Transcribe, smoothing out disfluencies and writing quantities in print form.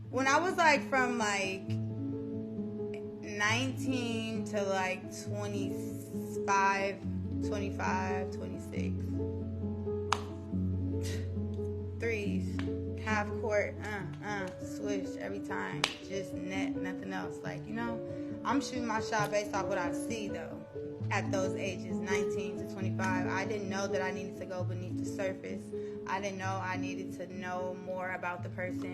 when I was like from like 19 to like 25, 25, 26. Threes, half court, swish every time. Just net, nothing else. Like, I'm shooting my shot based off what I see though. At those ages, 19 to 25, I didn't know that I needed to go beneath the surface. I didn't know I needed to know more about the person.